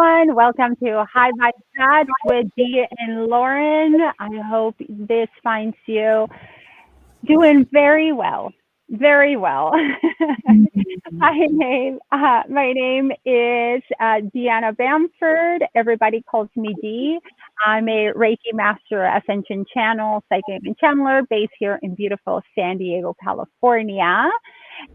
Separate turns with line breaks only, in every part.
everyone. Welcome to High Vibe Chat with Dee and Lauren. I hope this finds you doing very well. Very well. My name is Diana Bamford. Everybody calls me Dee. I'm a Reiki Master Ascension Channel, Psychic and Channeler based here in beautiful San Diego, California.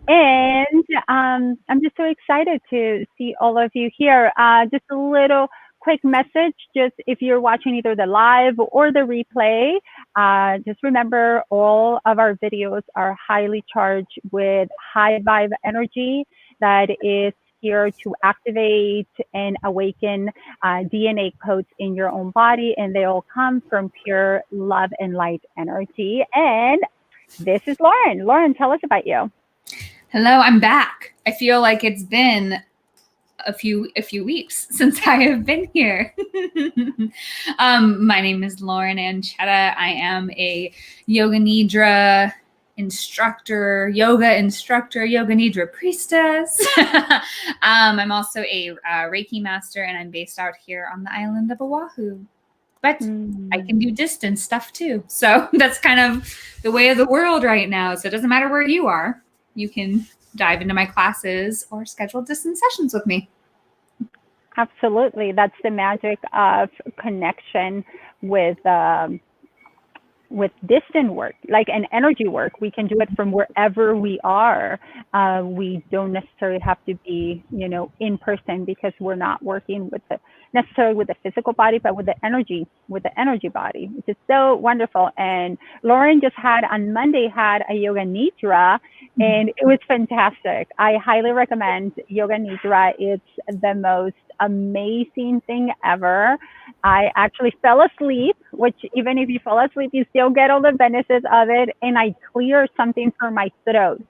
And I'm just so excited to see all of you here. Just a little quick message, just if you're watching either the live or the replay, just remember all of our videos are highly charged with high vibe energy that is here to activate and awaken DNA codes in your own body, and they all come from pure love and light energy. And this is Lauren. Lauren, tell us about you.
Hello, I'm back. I feel like it's been a few weeks since I have been here. My name is Lauren Ancheta. I am a Yoga Nidra instructor, Yoga Nidra priestess. I'm also a Reiki master, and I'm based out here on the island of Oahu. But I can do distance stuff too. So that's kind of the way of the world right now. So it doesn't matter where you are. You can dive into my classes or schedule distance sessions with me.
Absolutely. That's the magic of connection with distant work, like an energy work. We can do it from wherever we are. We don't necessarily have to be, in person, because we're not working with necessarily with the physical body, but with the energy body, which is so wonderful. And Lauren just on Monday had a Yoga Nidra, and it was fantastic. I highly recommend Yoga Nidra. It's the most amazing thing ever. I actually fell asleep, which even if you fall asleep, you still get all the benefits of it. And I cleared something from my throat,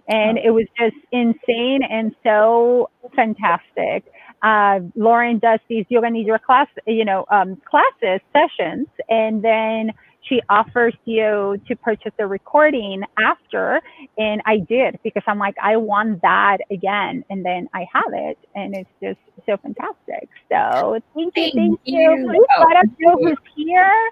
and it was just insane and so fantastic. Lauren does these Yoga Nidra classes, sessions, and then she offers you to purchase the recording after. And I did, because I'm like, I want that again. And then I have it, and it's just so fantastic. So thank you. Please let us know who's here.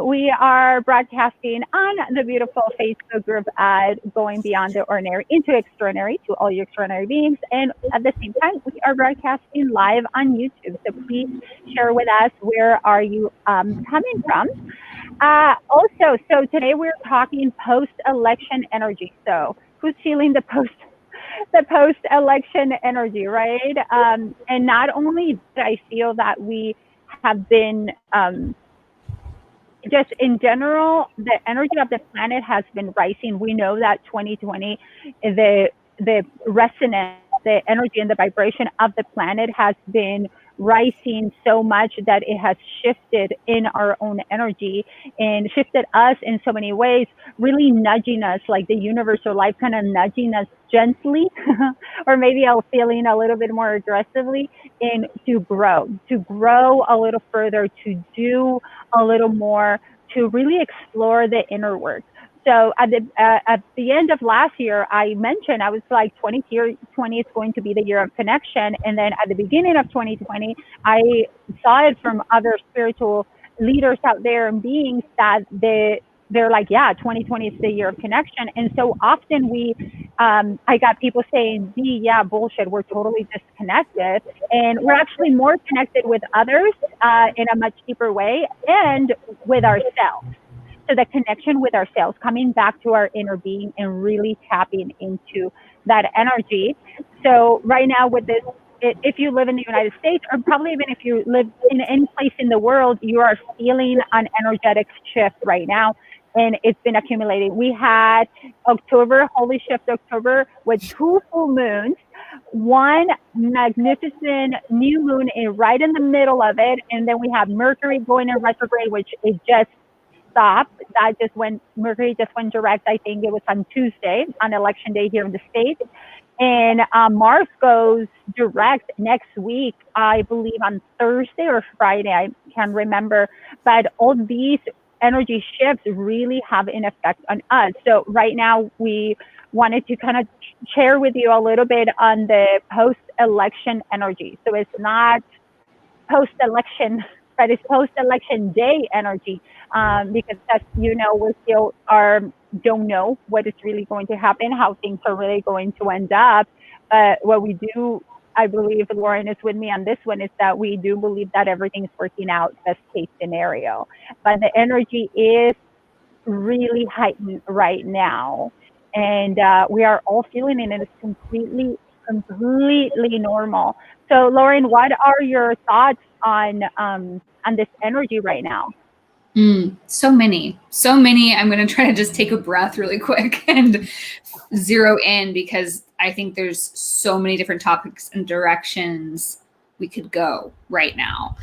We are broadcasting on the beautiful Facebook group at Going Beyond the Ordinary into Extraordinary, to all you extraordinary beings. And at the same time, we are broadcasting live on YouTube. So please share with us, where are you coming from? Also, so today we're talking post-election energy. So who's feeling the post-election energy, right? And not only did I feel that we have been, just in general, the energy of the planet has been rising. We know that 2020, the resonance, the energy and the vibration of the planet has been rising so much that it has shifted in our own energy and shifted us in so many ways, really nudging us, like the universe or life kind of nudging us gently, or maybe I'm feeling a little bit more aggressively, and to grow a little further, to do a little more, to really explore the inner work. So at the end of last year, I mentioned, I was like, 2020 is going to be the year of connection. And then at the beginning of 2020, I saw it from other spiritual leaders out there and beings that they're like, yeah, 2020 is the year of connection. And so often I got people saying, yeah, bullshit, we're totally disconnected. And we're actually more connected with others in a much deeper way, and with ourselves. So the connection with ourselves, coming back to our inner being and really tapping into that energy. So right now with this, if you live in the United States, or probably even if you live in any place in the world, you are feeling an energetic shift right now. And it's been accumulating. We had October, Holy Shift October, with 2 full moons, one magnificent new moon right in the middle of it. And then we have Mercury going in retrograde, which is just stopped. Mercury just went direct. I think it was on Tuesday, on election day here in the States. And Mars goes direct next week, I believe on Thursday or Friday, I can't remember. But all these energy shifts really have an effect on us. So right now we wanted to kind of share with you a little bit on the post-election energy. So it's not post-election, but it's post-election day energy, because as you know, we still don't know what is really going to happen, how things are really going to end up. But what we do, I believe Lauren is with me on this one, is that we do believe that everything's working out best case scenario. But the energy is really heightened right now, and we are all feeling it, and it's completely normal. So, Lauren, what are your thoughts on this energy right now?
So many. I'm going to try to just take a breath really quick and zero in, because I think there's so many different topics and directions we could go right now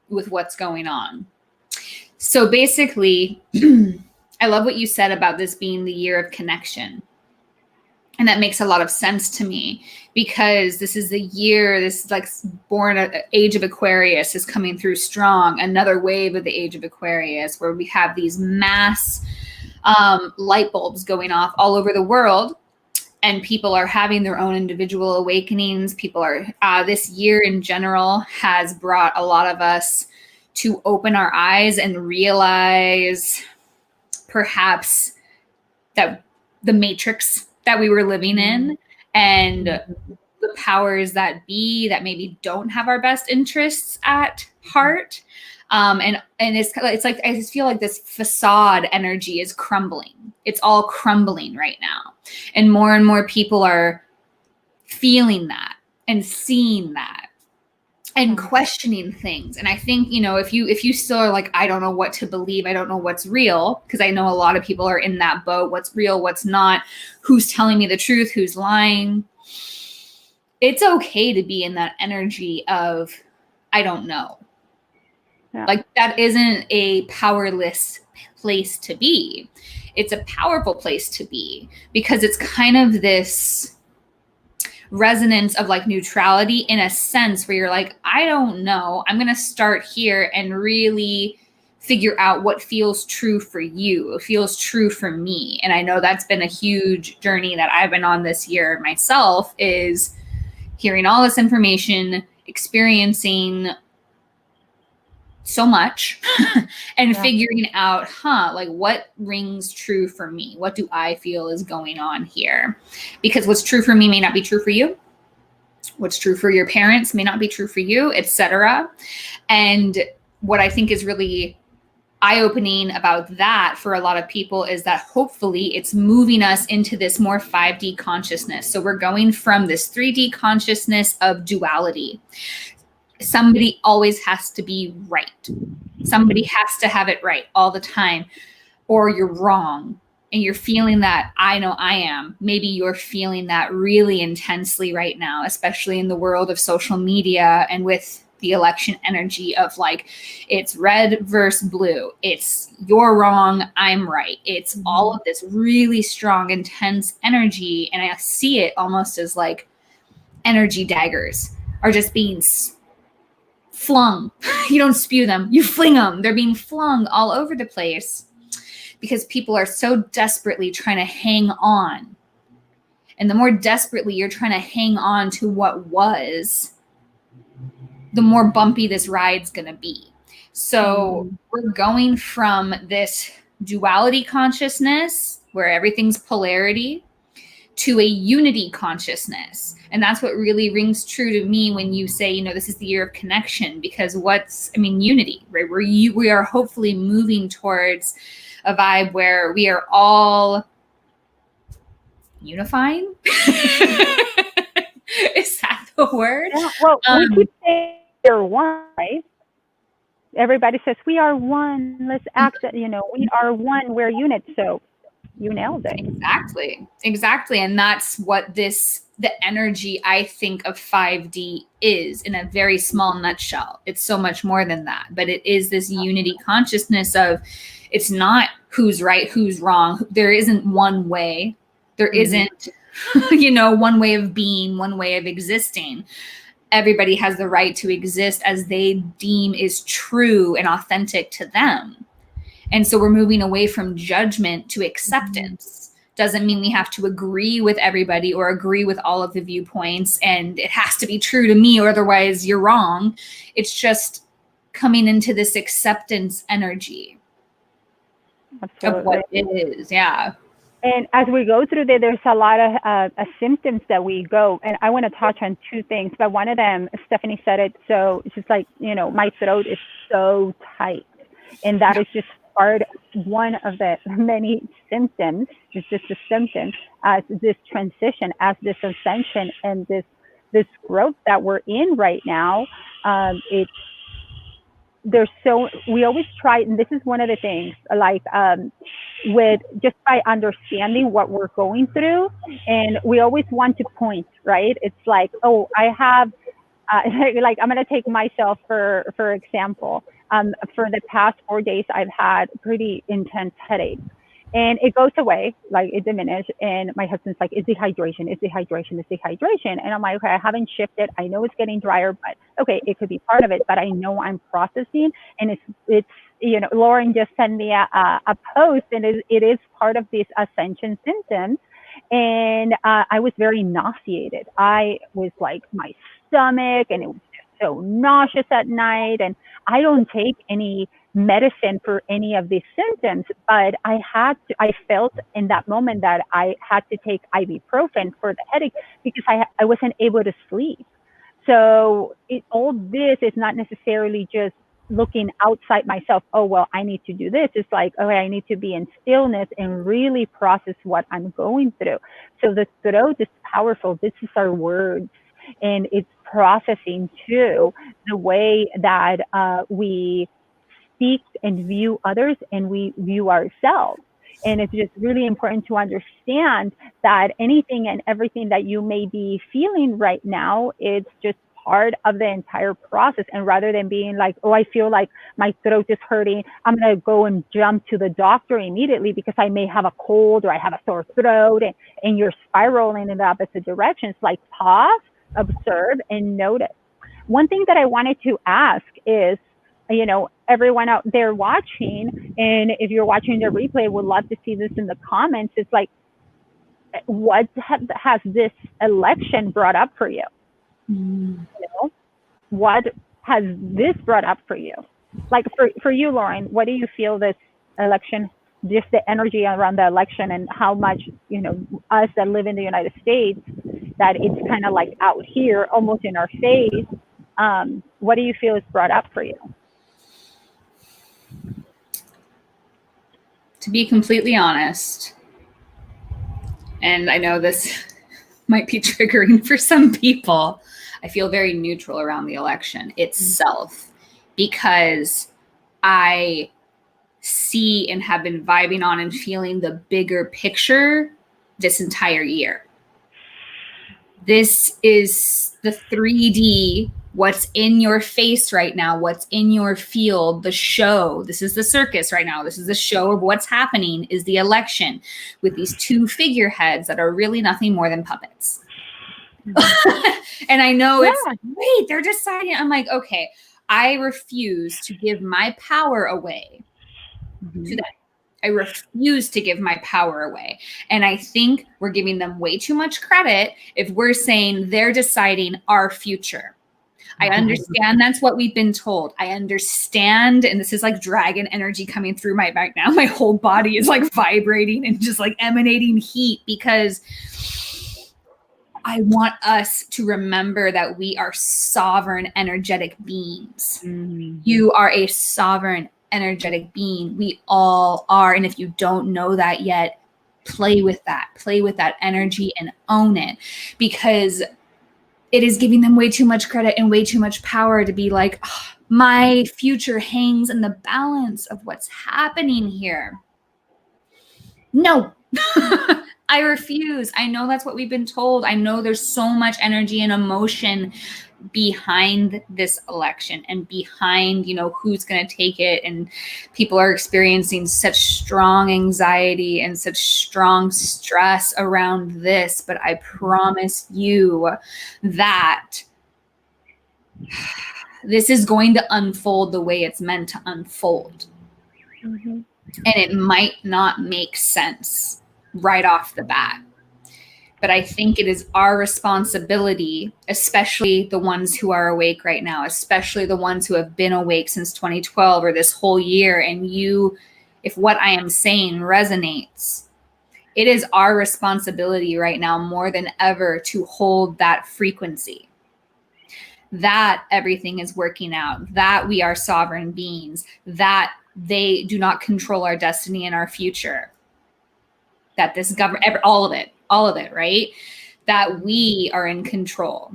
with what's going on. So basically, I love what you said about this being the year of connection. And that makes a lot of sense to me, because this is the year, this like born age of Aquarius is coming through strong. Another wave of the age of Aquarius, where we have these mass light bulbs going off all over the world, and people are having their own individual awakenings. People are, this year in general has brought a lot of us to open our eyes and realize perhaps that the matrix that we were living in, and the powers that be that maybe don't have our best interests at heart. And it's like, I just feel like this facade energy is crumbling. It's all crumbling right now. And more people are feeling that and seeing that and questioning things. And I think, if you still are like, I don't know what to believe, I don't know what's real, because I know a lot of people are in that boat. What's real, what's not, who's telling me the truth, who's lying. It's okay to be in that energy of, I don't know. Yeah. Like, that isn't a powerless place to be. It's a powerful place to be, because it's kind of this resonance of like neutrality, in a sense, where you're like, I don't know. I'm going to start here and really figure out what feels true for you, what feels true for me. And I know that's been a huge journey that I've been on this year myself, is hearing all this information, experiencing so much and figuring out, like, what rings true for me? What do I feel is going on here? Because what's true for me may not be true for you. What's true for your parents may not be true for you, etc. And what I think is really eye-opening about that for a lot of people is that hopefully it's moving us into this more 5D consciousness. So we're going from this 3D consciousness of duality. Somebody always has to be right. Somebody has to have it right all the time, or you're wrong. And you're feeling that, I know I am. Maybe you're feeling that really intensely right now, especially in the world of social media and with the election energy of like, it's red versus blue. It's you're wrong, I'm right. It's all of this really strong, intense energy. And I see it almost as like energy daggers are just being flung. You don't spew them, you fling them. They're being flung all over the place because people are so desperately trying to hang on. And the more desperately you're trying to hang on to what was, the more bumpy this ride's going to be. So we're going from this duality consciousness where everything's polarity to a unity consciousness. And that's what really rings true to me when you say, this is the year of connection, because unity, right? We are hopefully moving towards a vibe where we are all unifying. Is that the word?
Yeah, well, we keep saying we're one, right? Everybody says we are one. Let's act that, we are one. We're unit. So you nailed it.
Exactly. And that's what the energy, I think, of 5D is in a very small nutshell. It's so much more than that, but it is this unity consciousness of, it's not who's right, who's wrong. There isn't one way. There isn't, one way of being, one way of existing. Everybody has the right to exist as they deem is true and authentic to them. And so we're moving away from judgment to acceptance, Doesn't mean we have to agree with everybody or agree with all of the viewpoints and it has to be true to me or otherwise you're wrong. It's just coming into this acceptance energy.
Absolutely.
Of what it is. Yeah.
And as we go through there's a lot of symptoms that we go, and I want to touch on two things, but one of them, Stephanie said it, so it's just like, my throat is so tight, and that is just one of the many symptoms. It's just a symptom as this transition, as this ascension, and this growth that we're in right now. We always try, and this is one of the things, like with just by understanding what we're going through, and we always want to point, right? It's like, oh, I have like I'm going to take myself for example. For the past 4 days I've had pretty intense headaches, and it goes away, like it diminished, and my husband's like, it's dehydration, and I'm like, okay, I haven't shifted, I know it's getting drier, but okay, it could be part of it, but I know I'm processing, and it's Lauren just sent me a post, and it is part of these ascension symptoms. And I was very nauseated. I was like, my stomach, and it was just so nauseous at night, and I don't take any medicine for any of these symptoms, but I felt in that moment that I had to take ibuprofen for the headache because I wasn't able to sleep. So all this is not necessarily just looking outside myself. Oh, well, I need to do this. It's like, okay, I need to be in stillness and really process what I'm going through. So the throat is powerful. This is our words, and it's processing too, the way that we speak and view others, and we view ourselves. And it's just really important to understand that anything and everything that you may be feeling right now, it's just part of the entire process. And rather than being like, oh, I feel like my throat is hurting, I'm going to go and jump to the doctor immediately because I may have a cold or I have a sore throat, and you're spiraling in the opposite direction. It's like, pause, observe, and notice. One thing that I wanted to ask is, everyone out there watching, and if you're watching the replay, would love to see this in the comments. It's like, what has this election brought up for you? What has this brought up for you? Like for you, Lauren, what do you feel this election, just the energy around the election, and how much, us that live in the United States, that it's kind of like out here, almost in our face. What do you feel is brought up for you?
To be completely honest, and I know this might be triggering for some people, I feel very neutral around the election itself, because I see and have been vibing on and feeling the bigger picture this entire year. This is the 3D, what's in your face right now, what's in your field, the show. This is the circus right now. This is the show of what's happening, is the election with these two figureheads that are really nothing more than puppets. And I know it's like, wait, they're deciding. I'm like, okay, I refuse to give my power away to them. I refuse to give my power away. And I think we're giving them way too much credit if we're saying they're deciding our future. I understand that's what we've been told. I understand. And this is like dragon energy coming through my back now. My whole body is like vibrating and just like emanating heat, because I want us to remember that we are sovereign energetic beings. You are a sovereign energetic being. We all are. And if you don't know that yet, play with that energy and own it, because it is giving them way too much credit and way too much power to be like, oh, my future hangs in the balance of what's happening here. No, I refuse. I know that's what we've been told. I know there's so much energy and emotion behind this election and behind, who's going to take it. And people are experiencing such strong anxiety and such strong stress around this. But I promise you that this is going to unfold the way it's meant to unfold. And it might not make sense. right off the bat. But I think it is our responsibility, especially the ones who are awake right now, especially the ones who have been awake since 2012 or this whole year. And if what I am saying resonates, it is our responsibility right now more than ever to hold that frequency, that everything is working out, that we are sovereign beings, that they do not control our destiny and our future, that this government, all of it, right? That we are in control.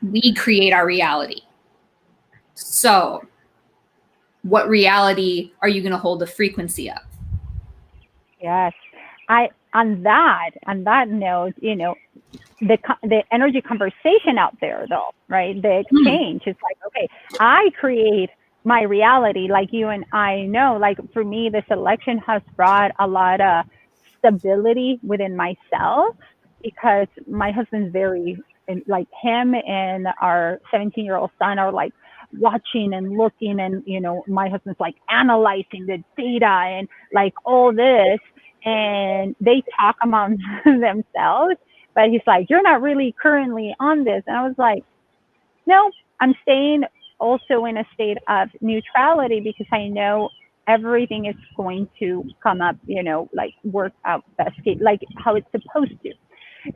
We create our reality. So what reality are you going to hold the frequency of?
Yes. On that note, the energy conversation out there though, right? The exchange is like, okay, I create my reality, like you and I know. Like for me, this election has brought a lot of stability within myself, because my husband's very, like, him and our 17-year-old son are like watching and looking, and my husband's like analyzing the data and like all this, and they talk among themselves, but he's like, you're not really currently on this. And I was like, no, I'm staying also in a state of neutrality, because I know everything is going to come up, like work out best case, like how it's supposed to.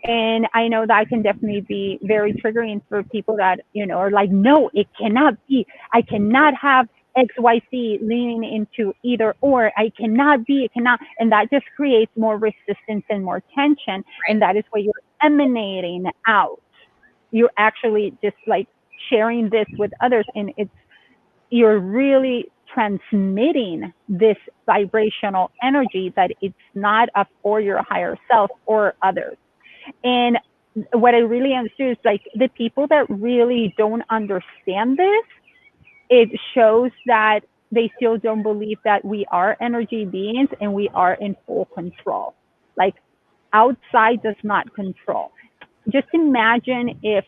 And I know that can definitely be very triggering for people that, are like, no, it cannot be. I cannot have XYZ leaning into either or. It cannot. And that just creates more resistance and more tension. And that is what you're emanating out. You're actually just like sharing this with others. And you're really transmitting this vibrational energy that it's not for your higher self or others. And what I really understood is like the people that really don't understand this, it shows that they still don't believe that we are energy beings and we are in full control. Like outside does not control. Just imagine if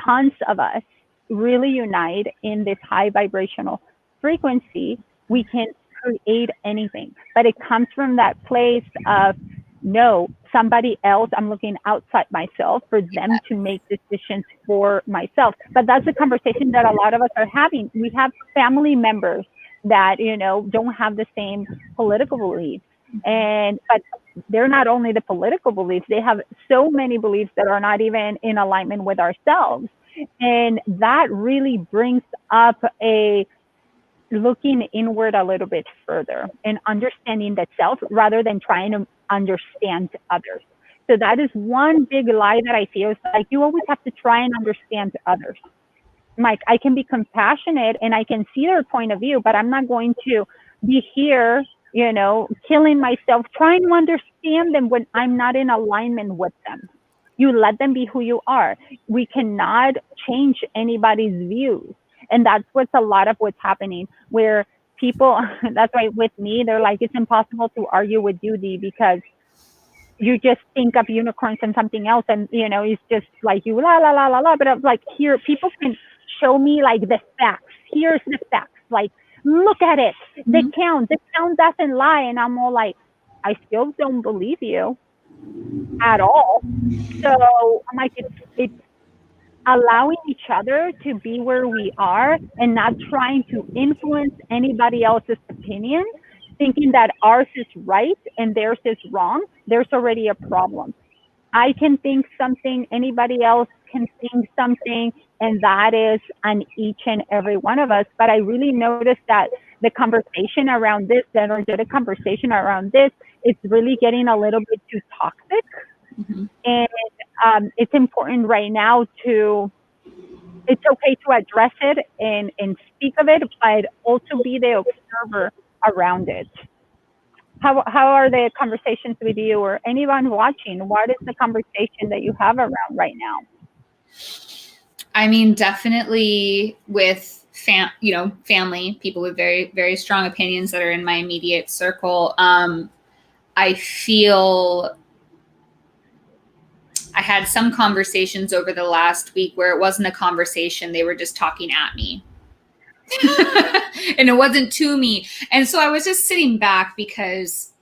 tons of us really unite in this high vibrational frequency, we can create anything. But it comes from that place of, no, somebody else, I'm looking outside myself for them to make decisions for myself. But that's a conversation that a lot of us are having. We have family members that, don't have the same political beliefs. But they're not only the political beliefs, they have so many beliefs that are not even in alignment with ourselves. And that really brings up a looking inward a little bit further and understanding that self rather than trying to understand others. So that is one big lie that I feel. It's like you always have to try and understand others. Like I can be compassionate and I can see their point of view, but I'm not going to be here, killing myself trying to understand them when I'm not in alignment with them. You let them be who you are. We cannot change anybody's views. And that's what's a lot of what's happening, where people, that's why with me, they're like, it's impossible to argue with you, Dee, because you just think of unicorns and something else. And, it's just like you, la, la, la, la, la. But I'm like, here, people can show me like the facts. Here's the facts. Like, look at it. The count doesn't lie. And I'm all like, I still don't believe you at all. So I'm like, it's allowing each other to be where we are and not trying to influence anybody else's opinion, thinking that ours is right and theirs is wrong. There's already a problem. I can think something, anybody else can think something, and that is on each and every one of us. But I really noticed that the conversation around this, the energetic conversation around this, it's really getting a little bit too toxic. And it's important right now it's okay to address it and speak of it, but also be the observer around it. How are the conversations with you or anyone watching? What is the conversation that you have around right now?
I mean, definitely with family, people with very, very strong opinions that are in my immediate circle. I feel I had some conversations over the last week where it wasn't a conversation. They were just talking at me. And it wasn't to me. And so I was just sitting back because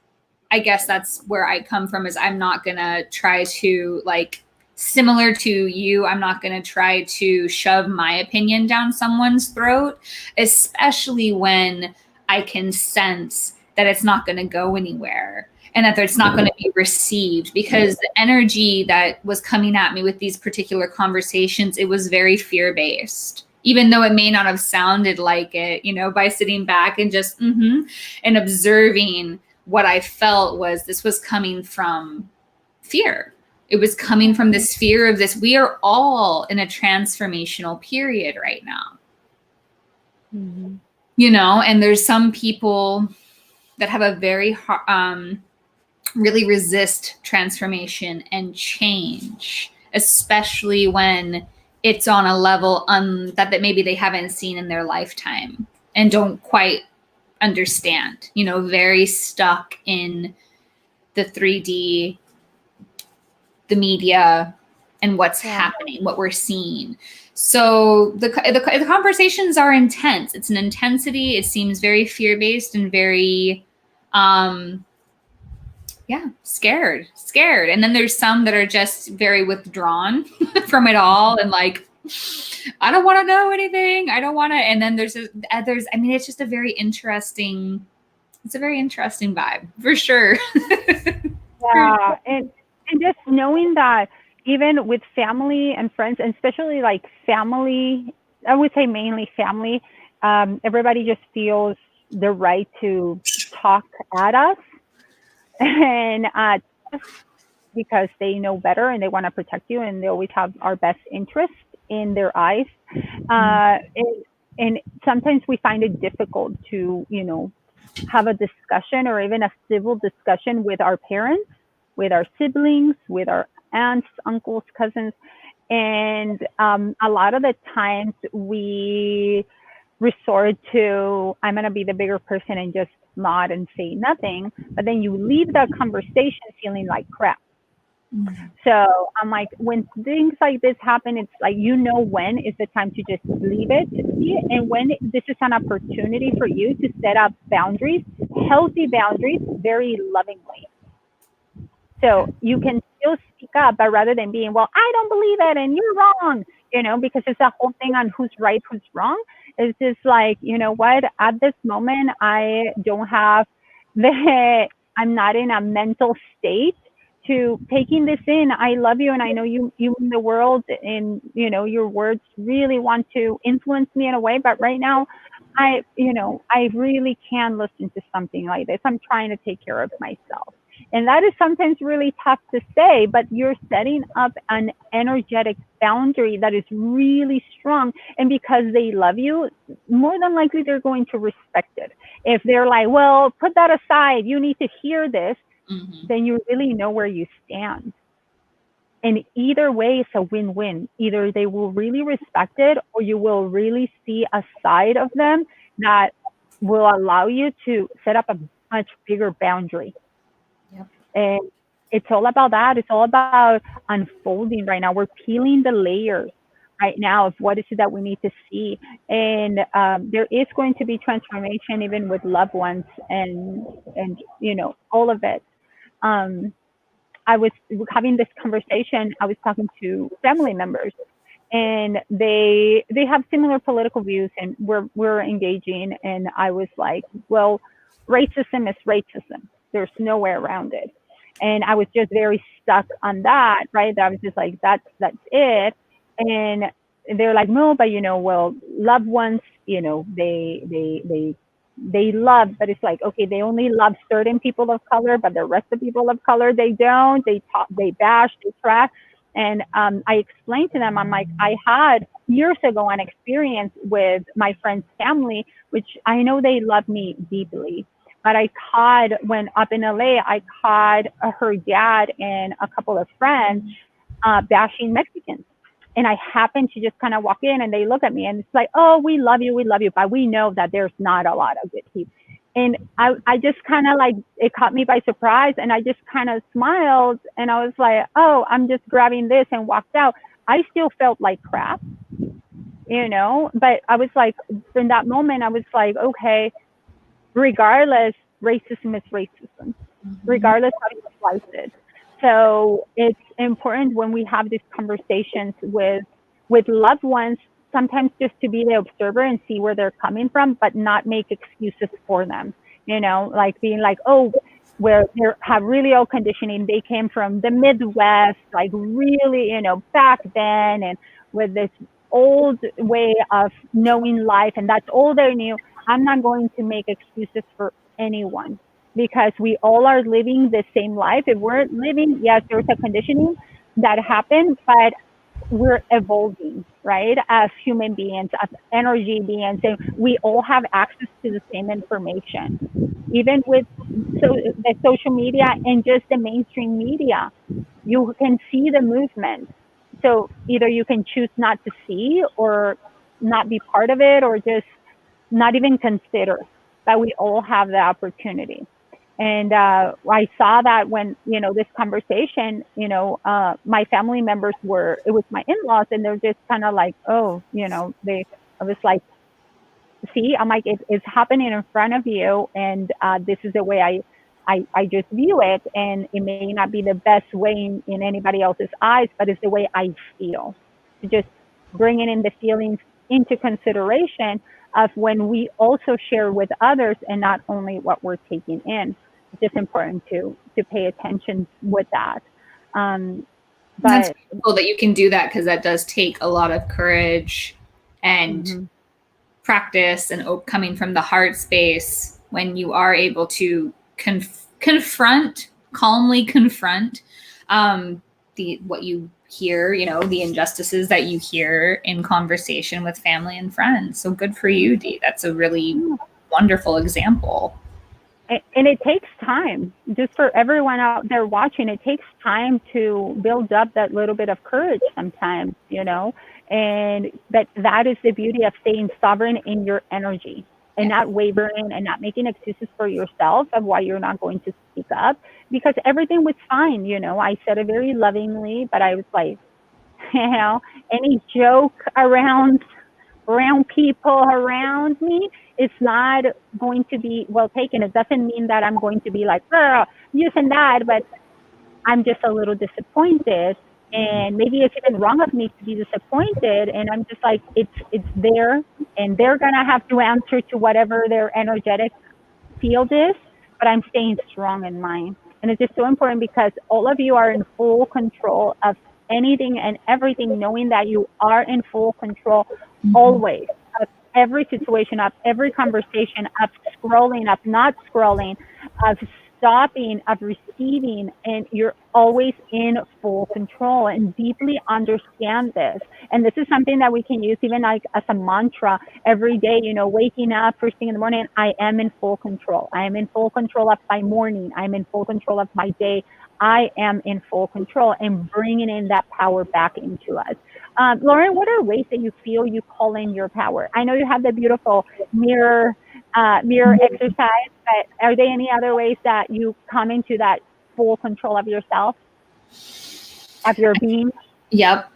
I guess that's where I come from, is I'm not going to try to, like, similar to you, I'm not going to try to shove my opinion down someone's throat, especially when I can sense that it's not going to go anywhere and that it's not going to be received, because the energy that was coming at me with these particular conversations, it was very fear-based, even though it may not have sounded like it, you know, by sitting back and just and observing. What I felt was this was coming from fear. It was coming from this fear of this. We are all in a transformational period right now. Mm-hmm. You know, and there's some people that have a very really resist transformation and change, especially when it's on a level that maybe they haven't seen in their lifetime and don't quite understand, you know, very stuck in the 3D, the media, and what's happening, what we're seeing. So the conversations are intense. It's an intensity. It seems very fear-based and very, scared. And then there's some that are just very withdrawn from it all and like, I don't want to know anything. I don't want to. And then there's, I mean, it's just a very interesting vibe for sure.
Yeah. And just knowing that even with family and friends, and especially like family, I would say mainly family, everybody just feels the right to talk at us, and just because they know better and they want to protect you, and they always have our best interest in their eyes. And sometimes we find it difficult to, you know, have a discussion or even a civil discussion with our parents, with our siblings, with our aunts, uncles, cousins. And a lot of the times we resort to, I'm going to be the bigger person and just nod and say nothing. But then you leave the conversation feeling like crap. Mm-hmm. So I'm like, when things like this happen, it's like, you know, when is the time to just leave it, and when this is an opportunity for you to set up boundaries, healthy boundaries, very lovingly. So you can still speak up, but rather than being, well, I don't believe it and you're wrong, you know, because it's a whole thing on who's right, who's wrong. It's just like, you know what, at this moment, I don't have I'm not in a mental state to taking this in. I love you, and I know you in the world, and, you know, your words really want to influence me in a way, but right now, I really can listen to something like this. I'm trying to take care of myself. And that is sometimes really tough to say, but you're setting up an energetic boundary that is really strong. And because they love you, more than likely they're going to respect it. If they're like, well, put that aside, you need to hear this, then you really know where you stand. And either way, it's a win-win. Either they will really respect it, or you will really see a side of them that will allow you to set up a much bigger boundary. Yep. And it's all about that. It's all about unfolding right now. We're peeling the layers right now of what is it that we need to see. And there is going to be transformation even with loved ones and you know, all of it. I was having this conversation. I was talking to family members, and they have similar political views, and we're engaging. And I was like, well, racism is racism. There's no way around it. And I was just very stuck on that, right? I was just like, that's it. And they're like, no, but you know, well, loved ones, you know, they love, but it's like, okay, they only love certain people of color, but the rest of people of color, they don't. They talk, they bash, they trash. And I explained to them, I'm like, I had years ago an experience with my friend's family, which I know they love me deeply. But I caught, when up in LA, I caught her dad and a couple of friends bashing Mexicans. And I happened to just kind of walk in, and they look at me, and it's like, oh, we love you, but we know that there's not a lot of good people. And I just kind of like, it caught me by surprise, and I just kind of smiled, and I was like, oh, I'm just grabbing this, and walked out. I still felt like crap, you know, but I was like, in that moment, I was like, okay, regardless, racism is racism.
Mhm.
regardless how you slice it. So it's important when we have these conversations with loved ones, sometimes just to be the observer and see where they're coming from, but not make excuses for them. You know, like being like, oh, where they have really old conditioning. They came from the Midwest, like really, back then, and with this old way of knowing life, and that's all they knew. I'm not going to make excuses for anyone because we all are living the same life. If we're living, yes, there's a conditioning that happened, but we're evolving, right? As human beings, as energy beings, and we all have access to the same information. Even with the social media and just the mainstream media, you can see the movement. So either you can choose not to see or not be part of it or just not even consider that we all have the opportunity. And I saw that when, this conversation, my family members it was my in-laws, and they're just kind of like, oh, I was like, see, I'm like, it's happening in front of you, and this is the way I just view it, and it may not be the best way in anybody else's eyes, but it's the way I feel. So just bringing in the feelings into consideration of when we also share with others, and not only what we're taking in. It's just important to pay attention with that. Um,
And that's
but
beautiful that you can do that, because that does take a lot of courage and
mm-hmm,
practice and coming from the heart space when you are able to calmly confront what you hear, the injustices that you hear in conversation with family and friends. So good for you, Dee. That's a really wonderful example.
and it takes time, just for everyone out there watching. It takes time to build up that little bit of courage sometimes, and that is the beauty of staying sovereign in your energy and
Yeah.
not wavering and not making excuses for yourself of why you're not going to speak up, because everything was fine. I said it very lovingly, but I was like, any joke around people around me, it's not going to be well taken. It doesn't mean that I'm going to be like, using that, but I'm just a little disappointed. And maybe it's even wrong of me to be disappointed. And I'm just like, it's there, and they're gonna have to answer to whatever their energetic field is, but I'm staying strong in mine. And it's just so important because all of you are in full control of anything and everything, knowing that you are in full control
Mhm.
always of every situation, of every conversation, of scrolling, of not scrolling, of stopping, of receiving, and you're always in full control, and deeply understand this. And this is something that we can use even like as a mantra every day, waking up first thing in the morning. I am in full control. I am in full control of my morning. I'm in full control of my day. I am in full control, and bringing in that power back into us. Lauren, what are ways that you feel you call in your power? I know you have the beautiful mirror exercise, but are there any other ways that you come into that full control of yourself, of your being?
Yep,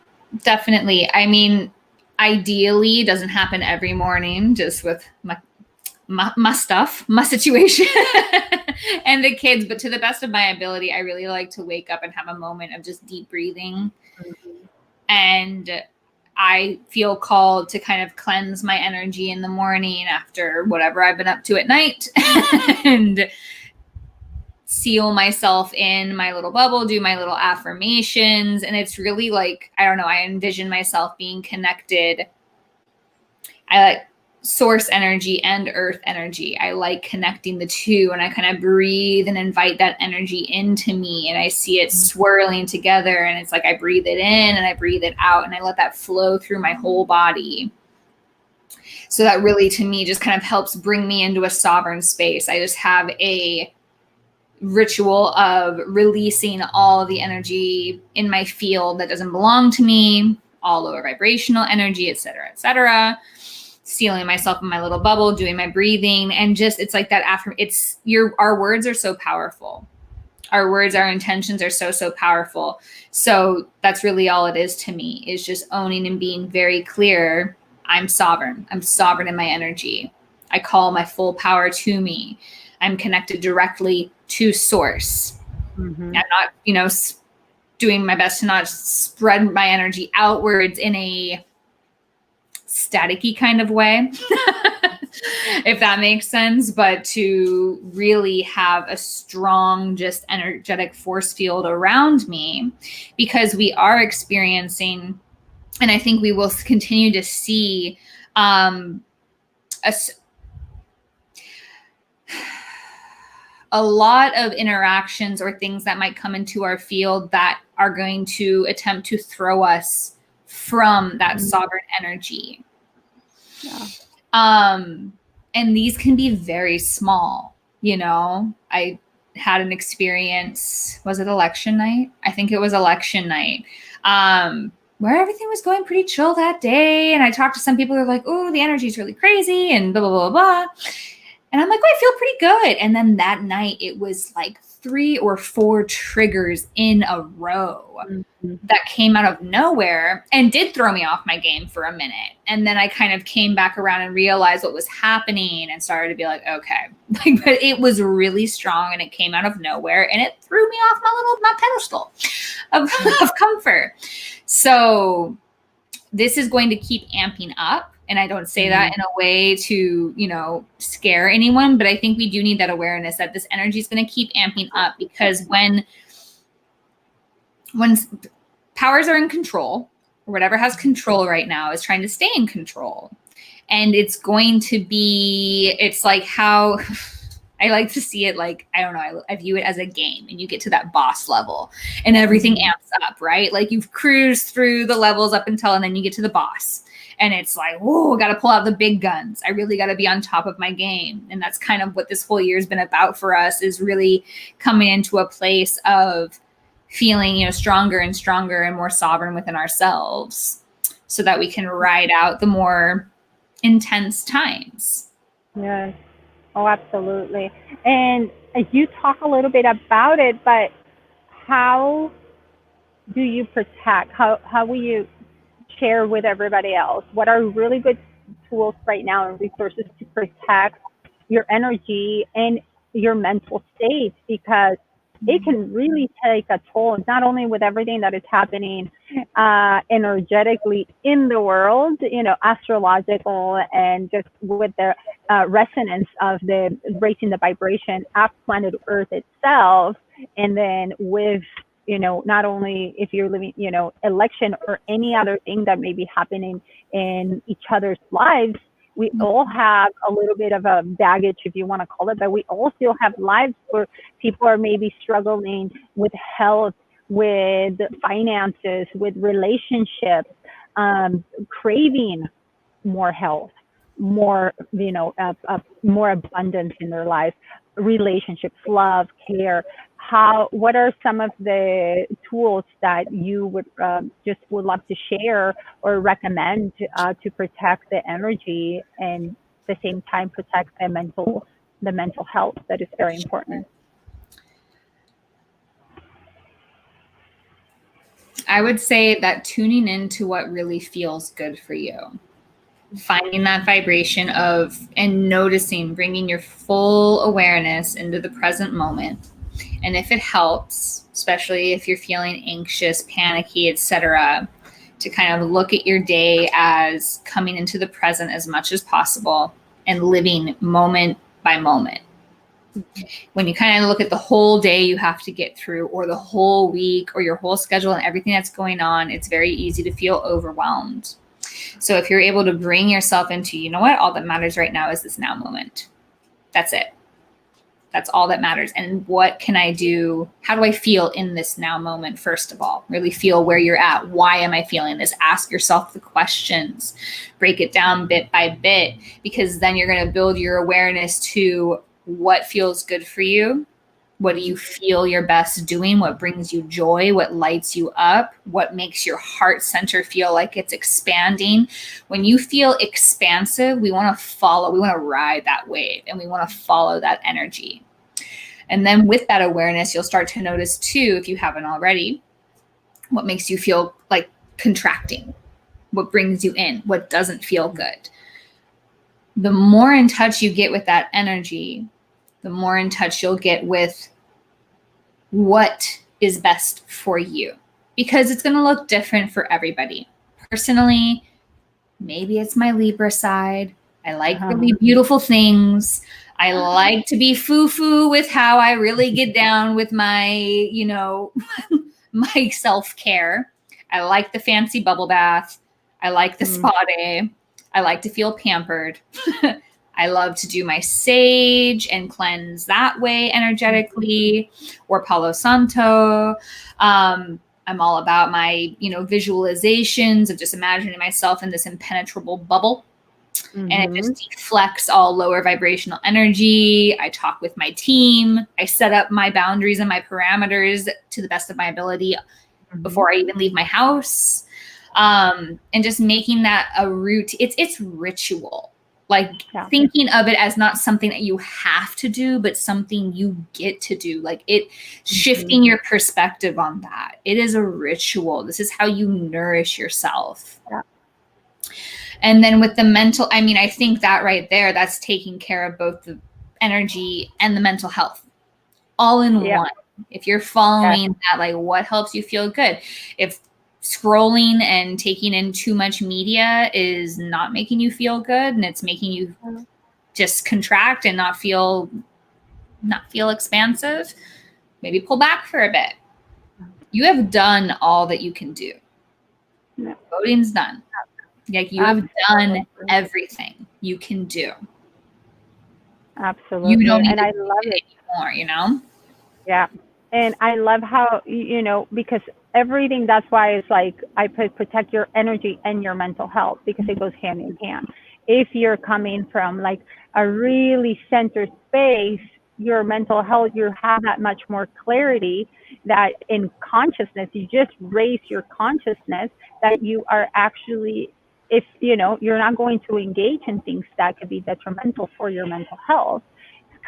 definitely. I mean, ideally, it doesn't happen every morning, just with my stuff, my situation, and the kids. But to the best of my ability, I really like to wake up and have a moment of just deep breathing. And I feel called to kind of cleanse my energy in the morning after whatever I've been up to at night and seal myself in my little bubble, do my little affirmations. And it's really like, I don't know, I envision myself being connected. I like source energy and earth energy. I like connecting the two, and I kind of breathe and invite that energy into me, and I see it swirling together, and it's like I breathe it in and I breathe it out, and I let that flow through my whole body. So that really, to me, just kind of helps bring me into a sovereign space. I just have a ritual of releasing all the energy in my field that doesn't belong to me, all lower vibrational energy, et cetera, sealing myself in my little bubble, doing my breathing, and just, it's like that after our words are so powerful. Our words, our intentions are so powerful. So that's really all it is to me, is just owning and being very clear. I'm sovereign in my energy. I call my full power to me. I'm connected directly to source.
Mm-hmm.
I'm not, doing my best to not spread my energy outwards in a staticky kind of way, if that makes sense, but to really have a strong, just energetic force field around me, because we are experiencing, and I think we will continue to see a lot of interactions or things that might come into our field that are going to attempt to throw us from that sovereign energy.
Yeah.
And these can be very small. I had an experience, was it election night? I think it was election night, where everything was going pretty chill that day. And I talked to some people who were like, oh, the energy is really crazy and blah, blah, blah, blah. And I'm like, oh, I feel pretty good. And then that night it was like 3 or 4 triggers in a row that came out of nowhere and did throw me off my game for a minute. And then I kind of came back around and realized what was happening and started to be like, okay, but it was really strong and it came out of nowhere and it threw me off my pedestal of comfort. So this is going to keep amping up. And I don't say that in a way to, scare anyone, but I think we do need that awareness that this energy is going to keep amping up, because when powers are in control, or whatever has control right now is trying to stay in control. And it's going to be, it's like how I like to see it, like, I don't know, I view it as a game, and you get to that boss level and everything amps up, right? Like you've cruised through the levels up until, and then you get to the boss. And it's like, whoa, got to pull out the big guns. I really got to be on top of my game. And that's kind of what this whole year has been about for us, is really coming into a place of feeling, stronger and stronger and more sovereign within ourselves, so that we can ride out the more intense times.
Yes. Oh, absolutely. And you talk a little bit about it, but how do you protect? How will you share with everybody else? What are really good tools right now and resources to protect your energy and your mental state? Because it can really take a toll, not only with everything that is happening energetically in the world, astrological, and just with the resonance of the raising the vibration of planet Earth itself. And then with, not only if you're living, election or any other thing that may be happening in each other's lives, we all have a little bit of a baggage, if you want to call it, but we all still have lives where people are maybe struggling with health, with finances, with relationships, craving more health, more, more abundance in their life, relationships, love, care. What are some of the tools that you would would love to share or recommend to protect the energy and at the same time protect the mental health that is very important?
I would say that tuning into what really feels good for you, finding that vibration of, and noticing, bringing your full awareness into the present moment. And if it helps, especially if you're feeling anxious, panicky, etc., to kind of look at your day as coming into the present as much as possible and living moment by moment. When you kind of look at the whole day you have to get through, or the whole week, or your whole schedule and everything that's going on, it's very easy to feel overwhelmed. So if you're able to bring yourself into, all that matters right now is this now moment. That's it. That's all that matters. And what can I do? How do I feel in this now moment? First of all, really feel where you're at. Why am I feeling this? Ask yourself the questions, break it down bit by bit, because then you're going to build your awareness to what feels good for you. What do you feel your best doing? What brings you joy? What lights you up? What makes your heart center feel like it's expanding? When you feel expansive, we want to ride that wave, and we want to follow that energy. And then with that awareness, you'll start to notice too, if you haven't already, what makes you feel like contracting, what brings you in, what doesn't feel good. The more in touch you get with that energy, the more in touch you'll get with what is best for you, because it's going to look different for everybody. Personally, maybe it's my Libra side. I like really beautiful things. I like to be foo-foo with how I really get down with my, you know, my self-care. I like the fancy bubble bath. I like the spa day. I like to feel pampered. I love to do my sage and cleanse that way energetically, or Palo Santo. I'm all about my, you know, visualizations of just imagining myself in this impenetrable bubble. And it just deflects all lower vibrational energy. I talk with my team. I set up my boundaries and my parameters to the best of my ability before I even leave my house. And just making that a routine. It's ritual. Like thinking of it as not something that you have to do, but something you get to do. Like it shifting your perspective on that. It is a ritual. This is how you nourish yourself. And then with the mental, I mean, I think that right there, that's taking care of both the energy and the mental health all in one. If you're following that, like what helps you feel good? If scrolling and taking in too much media is not making you feel good and it's making you just contract and not feel expansive, maybe pull back for a bit. You have done all that you can do. Voting's done. Like you have done everything you can do.
Absolutely.
You don't need
and
to
I love it
anymore, you know?
Yeah. And I love how, you know, because everything, that's why it's like I protect your energy and your mental health, because it goes hand in hand. If you're coming from like a really centered space, your mental health, you have that much more clarity that in consciousness, you just raise your consciousness that you are actually, if, you know, you're not going to engage in things that could be detrimental for your mental health,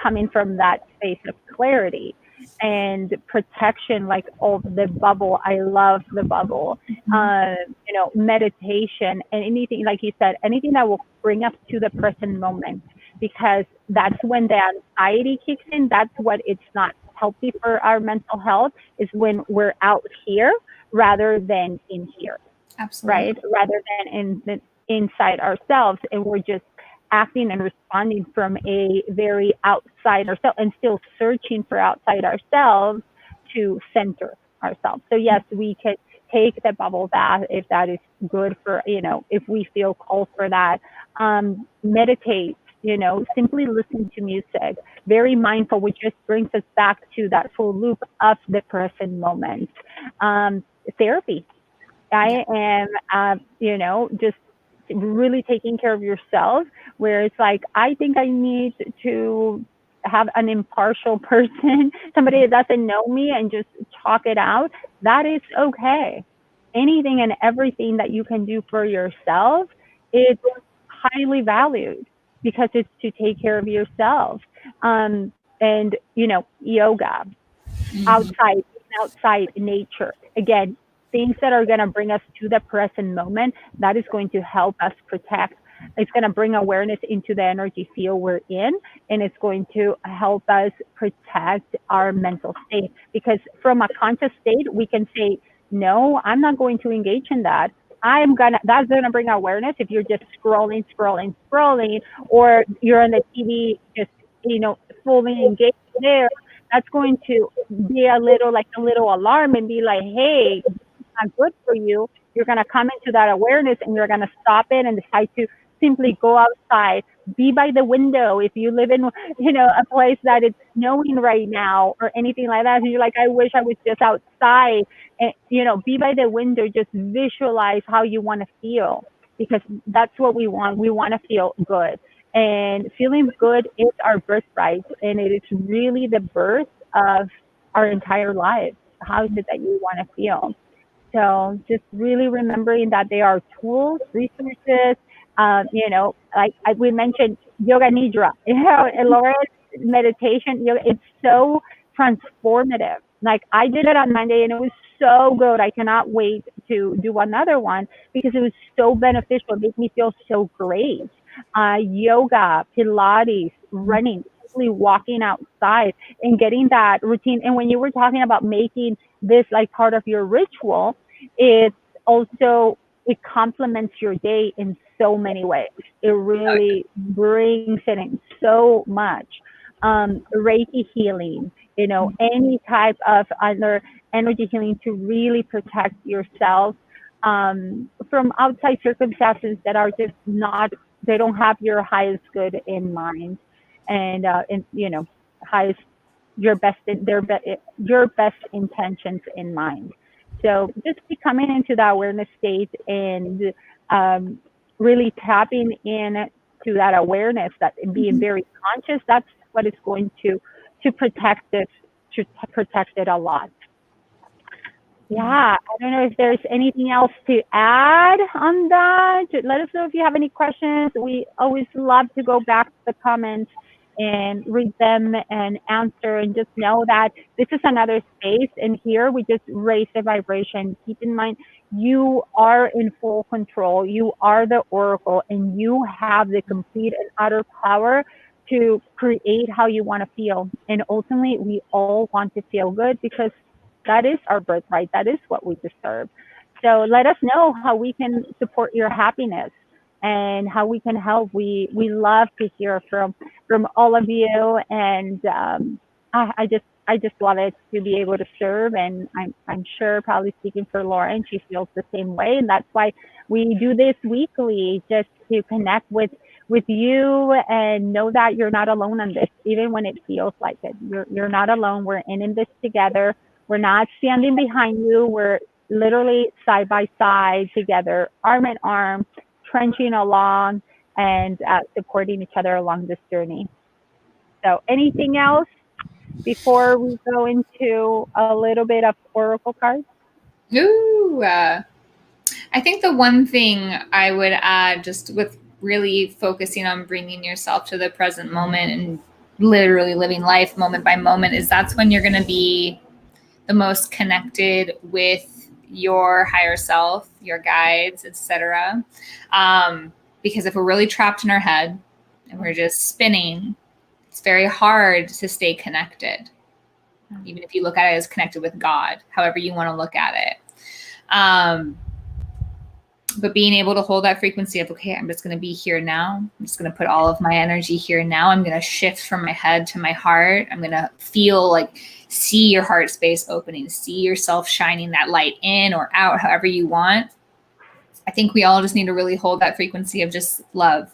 coming from that space of clarity and protection, like the bubble. I love the bubble. You know, meditation and anything, like you said, anything that will bring us to the present moment, because that's when the anxiety kicks in. That's what it's not healthy for our mental health, is when we're out here rather than in here.
Absolutely.
Right? Rather than inside ourselves, and we're just acting and responding from a very outside ourselves, and still searching for outside ourselves to center ourselves. So yes, we could take the bubble bath if that is good for, you know, if we feel called for that. Meditate, you know, simply listen to music, very mindful, which just brings us back to that full loop of the present moment. Therapy. I am, you know, just really taking care of yourself, where it's like, I think I need to have an impartial person, somebody that doesn't know me, and just talk it out. That is okay. Anything and everything that you can do for yourself, it's highly valued, because it's to take care of yourself. And, you know, yoga, outside nature, again, things that are going to bring us to the present moment, that is going to help us protect. It's going to bring awareness into the energy field we're in, and it's going to help us protect our mental state. Because from a conscious state, we can say, no, I'm not going to engage in that. That's going to bring awareness. If you're just scrolling, or you're on the TV, just, you know, fully engaged there, that's going to be a little alarm, and be like, hey, it's not good for you. You're going to come into that awareness, and you're going to stop it and decide to simply go outside, be by the window. If you live in, you know, a place that it's snowing right now or anything like that, and you're like, I wish I was just outside, and, you know, be by the window, just visualize how you want to feel, because that's what we want. We want to feel good. And feeling good is our birthright, and it is really the birth of our entire life. How is it that you want to feel? So just really remembering that they are tools, resources. You know, like we mentioned, yoga nidra, you know, and Lauren's meditation, yoga, it's so transformative. Like I did it on Monday, and it was so good. I cannot wait to do another one, because it was so beneficial. It made me feel so great. Yoga, Pilates, running, simply walking outside and getting that routine. And when you were talking about making this like part of your ritual, it's also, it complements your day in so many ways. It really brings it in so much. Reiki healing, you know, any type of other energy healing to really protect yourself from outside circumstances that are just not, they don't have your highest good in mind, and you know, highest, your best, your best intentions in mind. So just becoming into that awareness state and um, really tapping in to that awareness, that and being very conscious, that's what is going to protect this, to protect it a lot. Yeah, I don't know if there's anything else to add on that. Let us know if you have any questions. We always love to go back to the comments and read them and answer, and just know that this is another space, and here we just raise the vibration. Keep in mind, you are in full control. You are the oracle, and you have the complete and utter power to create how you want to feel. And ultimately, we all want to feel good, because that is our birthright. That is what we deserve. So let us know how we can support your happiness and how we can help. We love to hear from all of you, and I just love it to be able to serve. And I'm sure, probably speaking for Lauren, she feels the same way, and that's why we do this weekly, just to connect with you and know that you're not alone on this, even when it feels like it. You're not alone. We're in this together. We're not standing behind you. We're literally side by side together, arm in arm, trenching along, and supporting each other along this journey. So anything else before we go into a little bit of oracle cards?
Ooh, I think the one thing I would add, just with really focusing on bringing yourself to the present moment and literally living life moment by moment, is that's when you're going to be the most connected with your higher self, your guides, etc. Because if we're really trapped in our head and we're just spinning, it's very hard to stay connected. Even if you look at it as connected with God, however you want to look at it. But being able to hold that frequency of, okay, I'm just going to be here now. I'm just going to put all of my energy here now. I'm going to shift from my head to my heart. I'm going to feel like, see your heart space opening, see yourself shining that light in or out, however you want. I think we all just need to really hold that frequency of just love,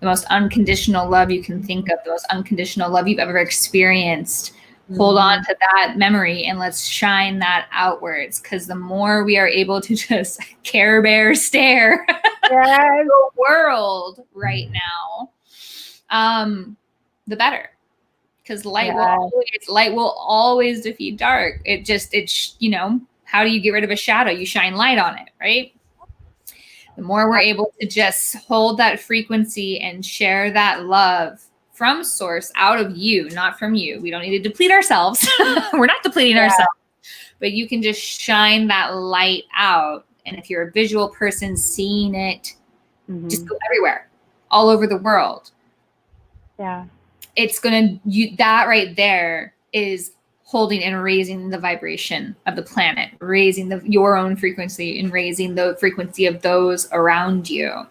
the most unconditional love you can think of, the most unconditional love you've ever experienced. Hold on to that memory and let's shine that outwards, because the more we are able to just Care Bear stare the world right now, the better, because light will always defeat dark. It's you know, how do you get rid of a shadow? You shine light on it, right? The more we're able to just hold that frequency and share that love from source, out of you, not from you. We don't need to deplete ourselves. We're not depleting ourselves, but you can just shine that light out. And if you're a visual person, seeing it just go everywhere, all over the world.
Yeah.
It's going to, that right there is holding and raising the vibration of the planet, raising your own frequency and raising the frequency of those around you.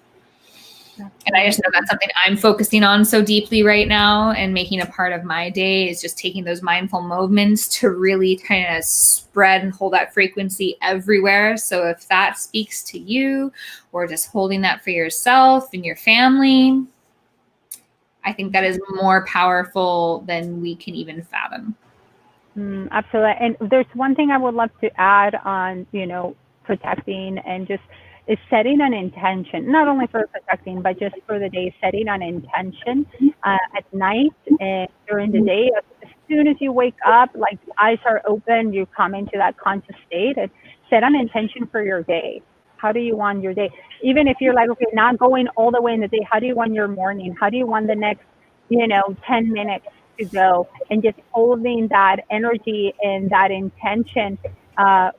And I just know that's something I'm focusing on so deeply right now, and making a part of my day is just taking those mindful moments to really kind of spread and hold that frequency everywhere. So if that speaks to you, or just holding that for yourself and your family, I think that is more powerful than we can even fathom.
Absolutely. And there's one thing I would love to add on, you know, protecting, and just is setting an intention, not only for protecting, but just for the day, setting an intention at night and during the day. As soon as you wake up, like eyes are open, you come into that conscious state, and set an intention for your day. How do you want your day? Even if you're like, okay, not going all the way in the day, how do you want your morning? How do you want the next, 10 minutes to go? And just holding that energy and that intention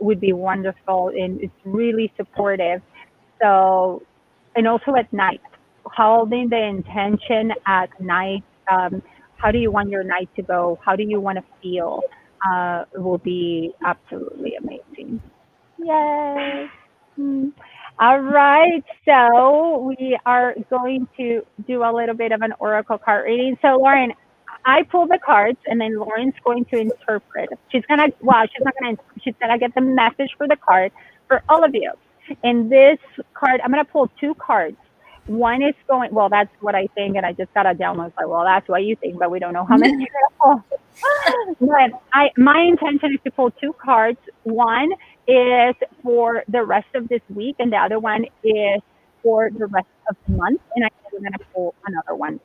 would be wonderful, and it's really supportive. So, and also at night, holding the intention at night, How do you want your night to go? How do you want to feel? Will be absolutely amazing. Yay. Mm. All right. So we are going to do a little bit of an oracle card reading. So Lauren, I pull the cards and then Lauren's going to interpret. She's gonna get the message for the card for all of you. In this card, I'm gonna pull two cards. One is going, well, that's what I think, and I just got a download. Like, well, that's what you think, but we don't know how many you're gonna pull. But my intention is to pull two cards. One is for the rest of this week, and the other one is for the rest of the month. And I think we're gonna pull another one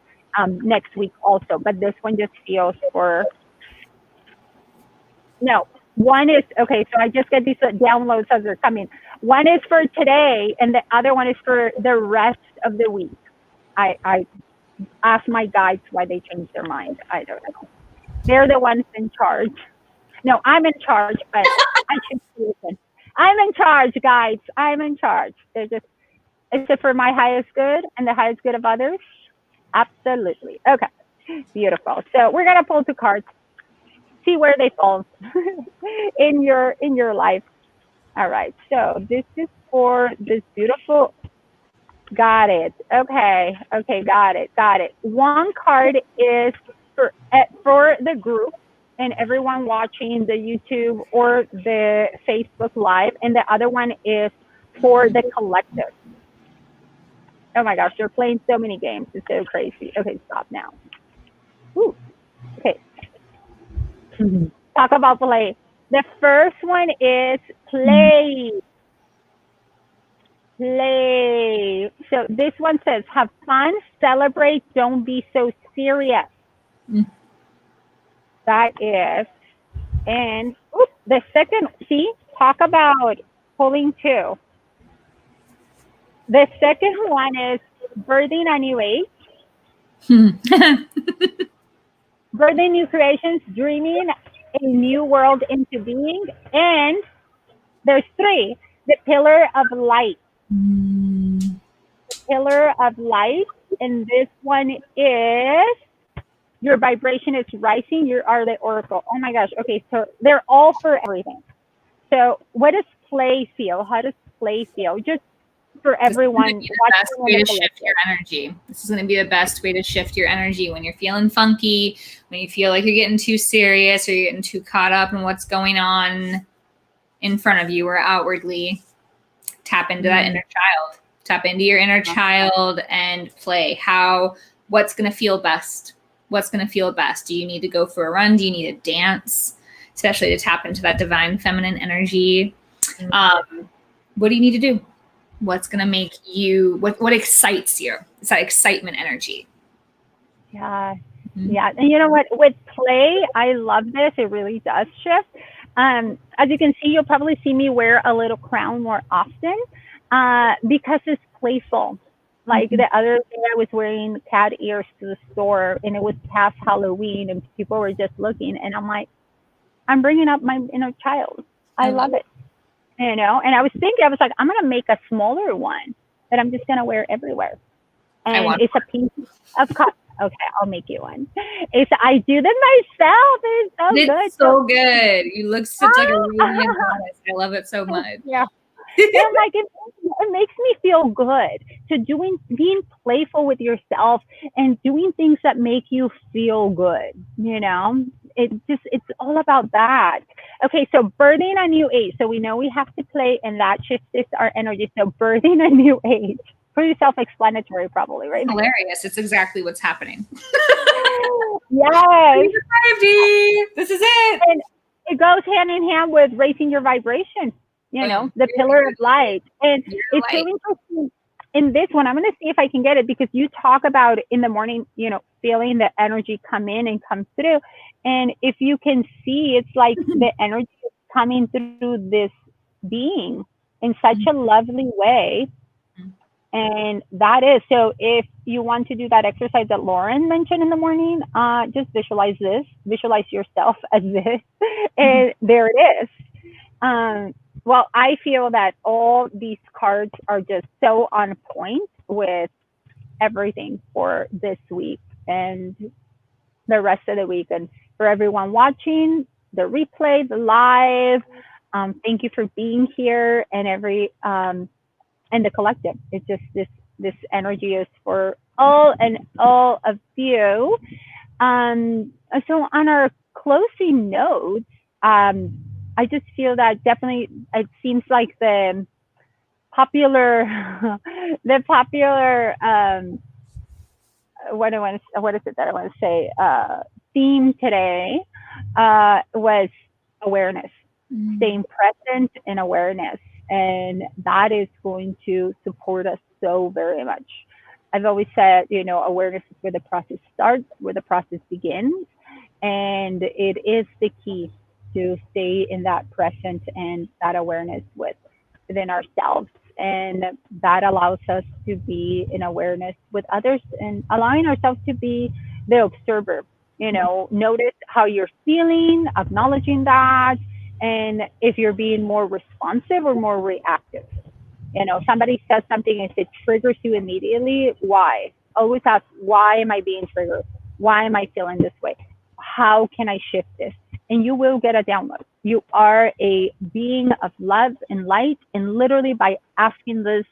next week also. But this one just feels for no. One is okay. So I just get these downloads as they're coming. One is for today, and the other one is for the rest of the week. I ask my guides why they changed their mind. I don't know. They're the ones in charge. No, I'm in charge, but I should listen. I'm in charge, guys. I'm in charge. They're just, is it for my highest good and the highest good of others? Absolutely. Okay. Beautiful. So we're gonna pull two cards, see where they fall in your life. All right. So this is for this beautiful. Got it. Okay. Okay. Got it. Got it. One card is for the group and everyone watching the YouTube or the Facebook Live, and the other one is for the collective. Oh my gosh, they're playing so many games. It's so crazy. Okay, stop now. Ooh. Okay. Talk about play. The first one is play. Play. So this one says, have fun, celebrate, don't be so serious. That is. And the second, see, talk about pulling two. The second one is birthing a new age. Birthing new creations, dreaming a new world into being. And there's three, the pillar of light. The pillar of light. And this one is, your vibration is rising. You are the oracle. Oh my gosh. Okay. So they're all for everything. So what does play feel? How does play feel? Just for everyone.
This is going to be the best way to shift your energy. This is going to be the best way to shift your energy when you're feeling funky, when you feel like you're getting too serious or you're getting too caught up in what's going on in front of you or outwardly. Tap into that inner child. Tap into your inner child and play. What's going to feel best? What's going to feel best? Do you need to go for a run? Do you need to dance? Especially to tap into that divine feminine energy. What do you need to do? What's going to make you, what excites you? It's that excitement energy.
Yeah. Yeah. And you know what? With play, I love this. It really does shift. As you can see, you'll probably see me wear a little crown more often because it's playful. Like the other day, I was wearing cat ears to the store, and it was past Halloween, and people were just looking, and I'm like, I'm bringing up my inner child. I love it, you know. And I was thinking, I was like, I'm gonna make a smaller one that I'm just gonna wear everywhere, and it's a piece of cotton. Okay, I'll make you one. I do them myself. It's so good.
It's so good. You look such like a radiant goddess. I love it so much.
Yeah. And like it makes me feel good to being playful with yourself and doing things that make you feel good, you know. It's all about that. Okay, so birthing a new age. So we know we have to play, and that shifts our energy. So birthing a new age. Pretty self-explanatory, probably, right?
Hilarious. It's exactly what's happening.
Yes.
This is it.
And it goes hand in hand with raising your vibration. You know, the pillar of light. And it's so interesting. In this one, I'm going to see if I can get it, because you talk about in the morning, you know, feeling the energy come in and come through. And if you can see, it's like the energy is coming through this being in such a lovely way. And that is, so if you want to do that exercise that Lauren mentioned in the morning, just visualize this, visualize yourself as this, and there it is. Well, I feel that all these cards are just so on point with everything for this week. And the rest of the week. And for everyone watching the replay, the live, thank you for being here, and and the collective. It's just this energy is for all of you. So on our closing notes, I just feel that definitely it seems like the popular what is it that I want to say theme today was awareness, staying present in awareness, and that is going to support us so very much. I've always said, awareness is where the process starts, where the process begins, and it is the key to stay in that present and that awareness within ourselves. And that allows us to be in awareness with others and allowing ourselves to be the observer. Notice how you're feeling, acknowledging that, and if you're being more responsive or more reactive. Somebody says something and it triggers you immediately. Why? Always ask, why am I being triggered? Why am I feeling this way? How can I shift this? And you will get a download. You are a being of love and light. And literally by asking this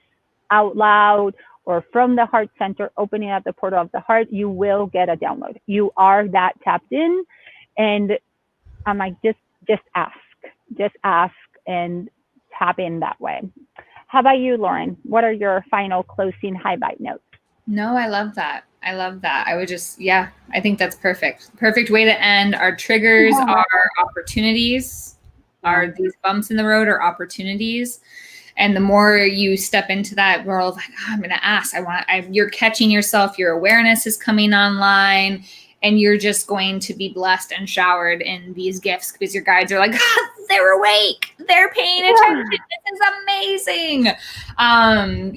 out loud or from the heart center, opening up the portal of the heart, you will get a download. You are that tapped in. And I'm like, just ask and tap in that way. How about you, Lauren? What are your final closing highlight notes?
No, I love that. I would just, I think that's perfect. Perfect way to end. Our triggers are opportunities. Are these bumps in the road or opportunities? And the more you step into that world, like, I'm going to ask, you're catching yourself, your awareness is coming online, and you're just going to be blessed and showered in these gifts because your guides are like, they're awake. They're paying attention. This is amazing. Our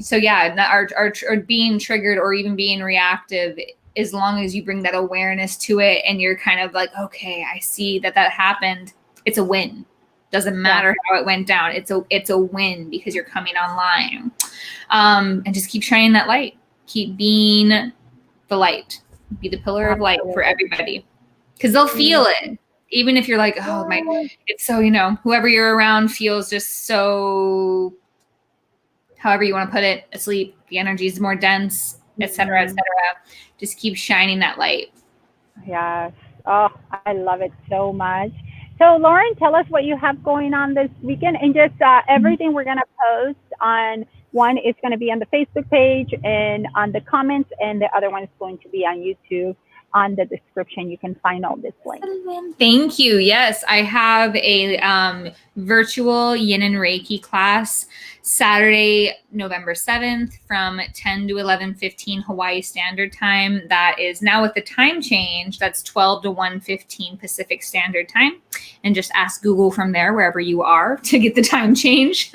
being triggered or even being reactive, as long as you bring that awareness to it and you're kind of like, okay, I see that happened. It's a win. Doesn't matter how it went down. It's a win because you're coming online. And just keep shining that light. Keep being the light. Be the pillar of light for everybody, because they'll feel it. Even if you're like, it's so, whoever you're around feels just so, however you want to put it, asleep. The energy is more dense, etc., etc. Just keep shining that light.
Yes. Oh, I love it so much. So Lauren, tell us what you have going on this weekend, and just everything we're going to post on. One is going to be on the Facebook page and on the comments, and the other one is going to be on YouTube. On the description, you can find all this links.
Thank you. Yes, I have a virtual Yin and Reiki class Saturday, November 7th from 10 to 11:15 Hawaii Standard Time. That is now with the time change. That's 12 to 1:15 Pacific Standard Time. And just ask Google from there, wherever you are, to get the time change.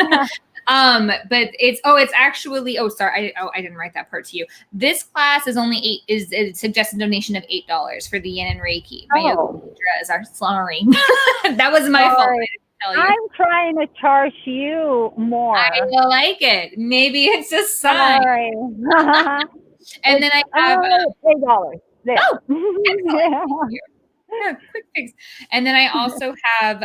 But it's actually, sorry, I didn't write that part to you. This class is only is a suggested donation of $8 for the Yin and Reiki. My yoga Nidra is sorry. That was my fault.
I'm trying to charge you more.
I like it. Maybe it's a sign. And then I have
$8. There.
Oh, excellent. Yeah, quick fix. And then I also have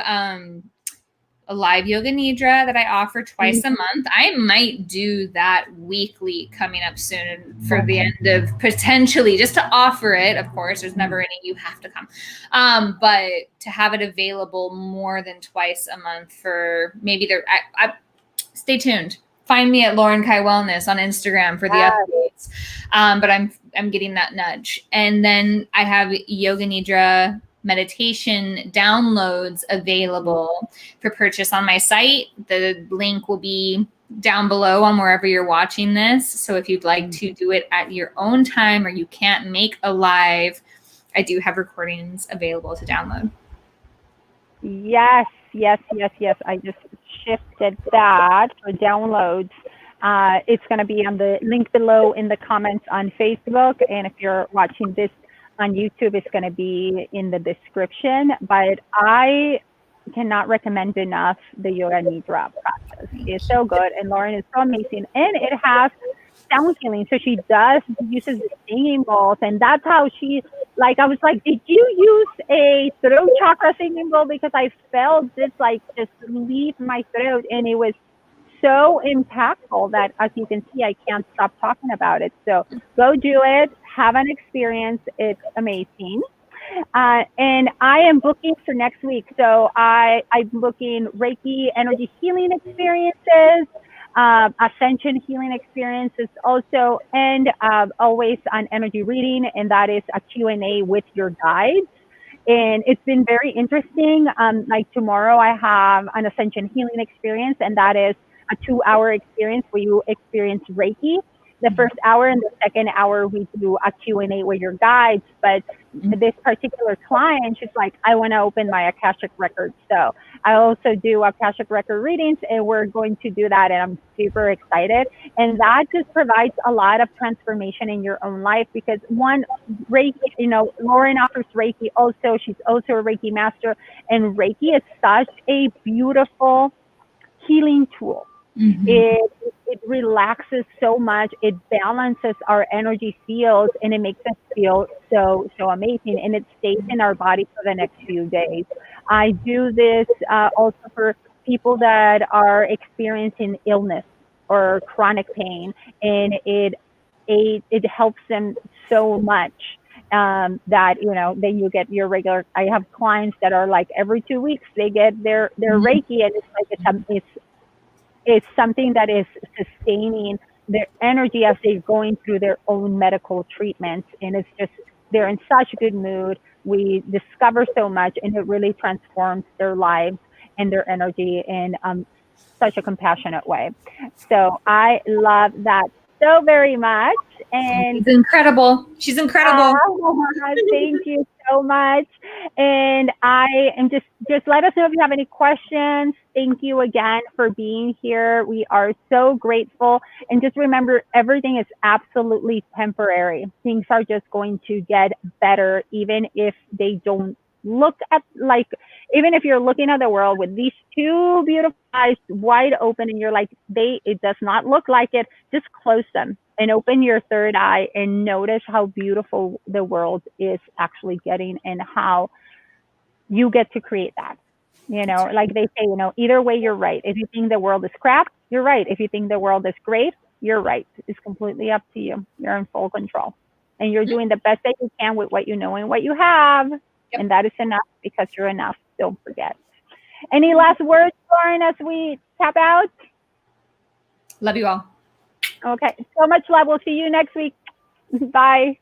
a live yoga nidra that I offer twice a month. I might do that weekly coming up soon for the end of potentially, just to offer it. Of course, there's never any you have to come. But to have it available more than twice a month for maybe stay tuned. Find me at Laurenkaiwellness on Instagram for the updates. But I'm getting that nudge. And then I have yoga nidra meditation downloads available for purchase on my site. The link will be down below on wherever you're watching this. So if you'd like to do it at your own time or you can't make a live, I do have recordings available to download.
Yes. I just shifted that for downloads. It's going to be on the link below in the comments on Facebook. And if you're watching this on YouTube, it's going to be in the description. But I cannot recommend enough the Yoga Nidra practice. It's so good. And Lauren is so amazing. And it has sound healing. So she uses the singing bowls. And that's how she Like, I was like, did you use a throat chakra singing bowl? Because I felt this like just leave my throat, and it was so impactful that, as you can see, I can't stop talking about it. So go do it, have an experience. It's amazing. And I am booking for next week. So I'm booking Reiki energy healing experiences, Ascension healing experiences also, and always an energy reading, and that is a Q&A with your guides. And it's been very interesting. Like tomorrow I have an Ascension healing experience, and that is a 2-hour experience where you experience Reiki. The first hour and the second hour we do a Q&A with your guides. But this particular client, she's like, I want to open my Akashic records. So I also do Akashic record readings, and we're going to do that. And I'm super excited. And that just provides a lot of transformation in your own life, because one, Reiki, you know, Lauren offers Reiki also. She's also a Reiki master. And Reiki is such a beautiful healing tool. It relaxes so much. It balances our energy fields, and it makes us feel so amazing. And it stays in our body for the next few days. I do this also for people that are experiencing illness or chronic pain, and it helps them so much. That, you know, then you get your regular. I have clients that are like every 2 weeks they get their Reiki, and it's like it's something that is sustaining their energy as they're going through their own medical treatments. And it's just, they're in such a good mood. We discover so much, and it really transforms their lives and their energy in such a compassionate way. So I love that so very much. And
she's incredible. She's incredible.
Thank you so much. And I am just let us know if you have any questions. Thank you again for being here. We are so grateful. And just remember, everything is absolutely temporary. Things are just going to get better, even if they don't look at, like, even if you're looking at the world with these two beautiful eyes wide open, and you're like, it does not look like it, just close them and open your third eye and notice how beautiful the world is actually getting, and how you get to create that. You know, like they say, you know, either way, you're right. If you think the world is crap, you're right. If you think the world is great, you're right. It's completely up to you. You're in full control, and you're doing the best that you can with what you know and what you have. Yep. And that is enough, because you're enough. Don't forget. Any last words, Lauren, as we tap out?
Love you all.
Okay. So much love. We'll see you next week. Bye.